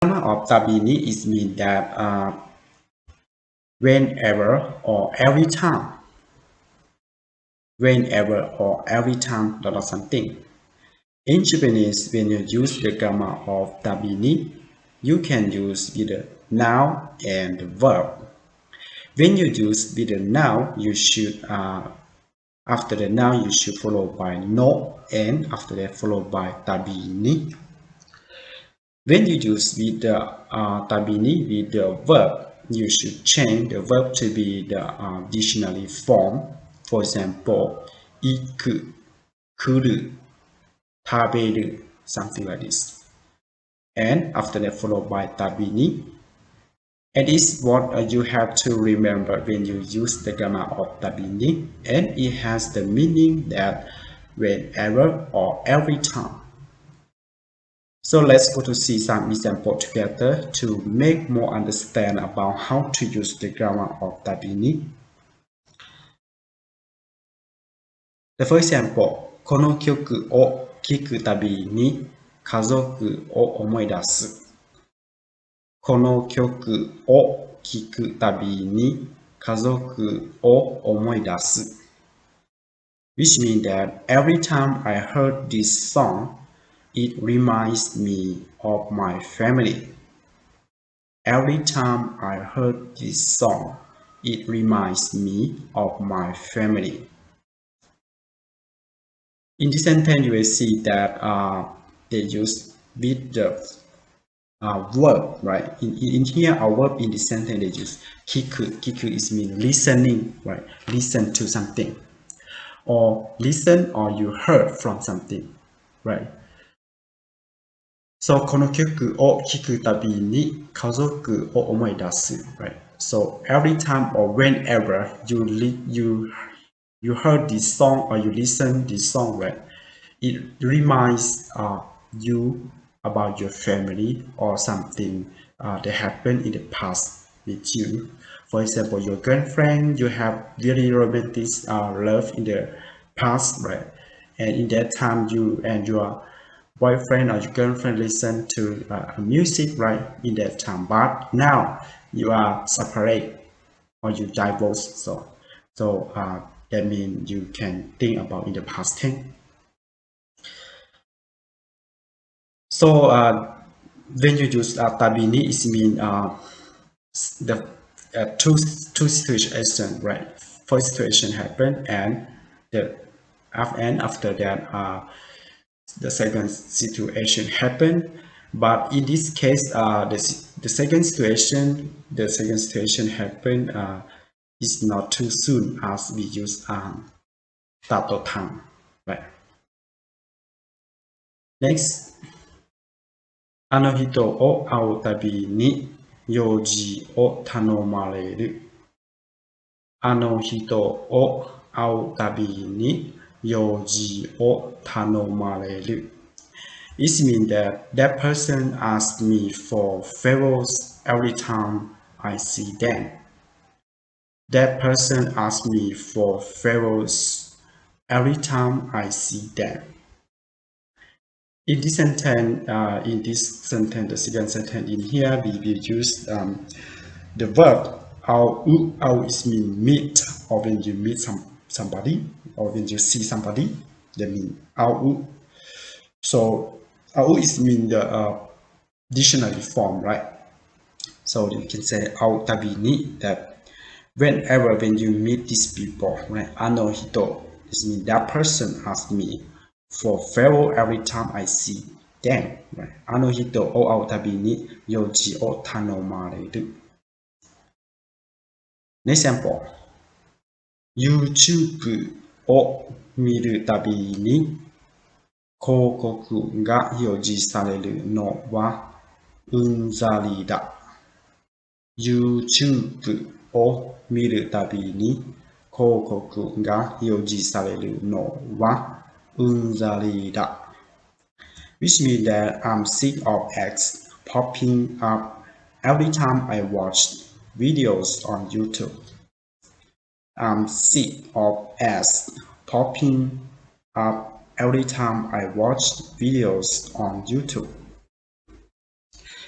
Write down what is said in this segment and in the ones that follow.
Grammar of Tabini is mean that whenever or every time. Whenever or every time or something. In Japanese, when you use the grammar of Tabini, you can use with the noun and the verb. When you use with the noun, you should after the noun you should follow by no, and after that followed by tabini. When you use with the tabini with the verb, you should change the verb to be the dictionary form. For example, iku, kuru, taberu, something like this. And after that followed by tabini. It is what you have to remember when you use the grammar of tabini, and it has the meaning that whenever or every time. So let's go to see some example together to make more understand about how to use the grammar of tabini. The first example, この曲を聴くたびに家族を思い出す。この曲を聴くたびに家族を思い出す。Which means that every time I heard this song, it reminds me of my family. Every time I heard this song, it reminds me of my family. In this sentence, you will see that they use with the verb, right? In here, our verb in this sentence they use kiku. Kiku is mean listening, right? Listen to something, or listen or you heard from something, right? So この曲を聴くたびに家族を思い出す, right? So every time or whenever you heard this song or you listen this song, right? It reminds you about your family or something that happened in the past with you. For example, your girlfriend, you have very romantic love in the past, right? And in that time, you and your boyfriend or your girlfriend listen to music, right? In that time, but now you are separate or you divorce. So that means you can think about in the past tense. So when you use tabini, it means the two situations, right? First situation happened, and after that, the second situation happened. But in this case, the second situation happened is not too soon as we use tato time, right? Next. あの人を会うたびに用事を頼まれる。あの人を会うたびに用事を頼まれる。It means that that person asks me for favors every time I see them. That person asks me for favors every time I see them. In this sentence, the second sentence in here, we will use the verb au is mean meet, or when you meet somebody, or when you see somebody, that means au. So au is mean the dictionary form, right? So you can say au tabini, that whenever when you meet these people, right? Ano hito is mean that person asks me for favor every time I see them. あの人を会うたびに用事を頼まれる。Next example. YouTube を見るたびに広告が表示されるのはうんざりだ。YouTube を見るたびに広告が表示されるのはうんざりだ。Which means that I'm sick of ads popping up every time I watch videos on YouTube. I'm sick of ads popping up every time I watch videos on YouTube.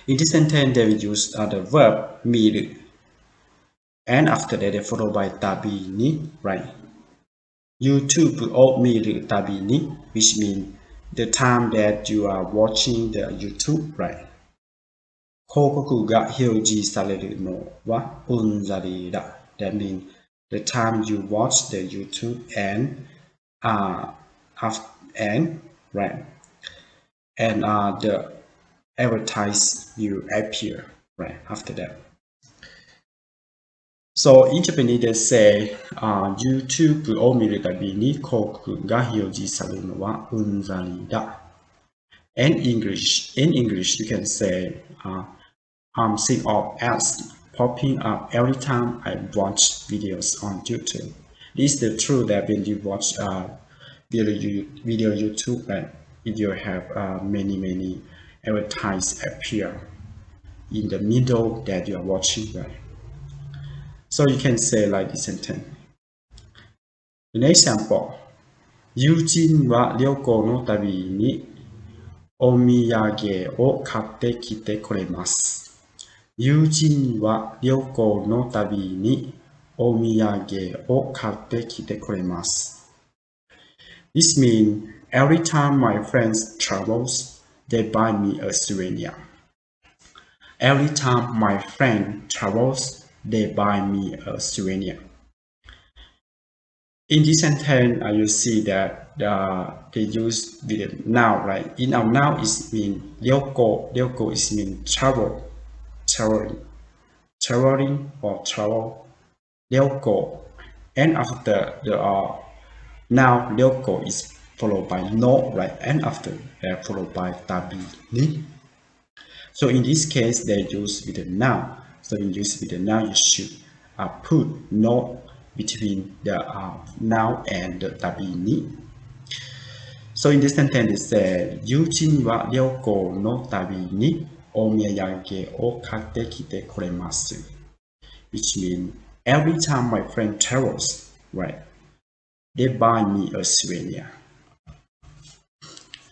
In this sentence, they will use the verb miru. And after that, they followed by tabi ni, right? YouTube or miru tabi ni, which means the time that you are watching the YouTube, right? 広告が表示されるのはうんざりだ。That means the time you watch the YouTube and right, and the advertise will appear right after that. So in Japanese they say YouTube を見るたびに広告が表示されるのはうんざりだ。And in English you can say I'm sick of ads popping up every time I watch videos on YouTube. This is the truth that when you watch video YouTube, right, you have many advertisements appear in the middle that you are watching, right? So you can say like this sentence. In example, 友人は旅行のたびにお土産を買ってきてくれます。友人は旅行のたびにお土産を買ってきてくれます。This means every time my friends travels, they buy me a souvenir. Every time my friend travels, they buy me a souvenir. In this sentence, you see that they use the noun, right? In our noun, it means 旅行. 旅行 is mean traveling or travel. 旅行. And after the noun 旅行 is followed by no, right? And after that followed by tabi ni. So in this case, they use with the noun. So in use with the noun, you should put no between the noun and the tabi ni. So in this sentence, it says, 友人は旅行のたびにお土産を買ってきてくれます。Which means every time my friend travels, right, they buy me a souvenir.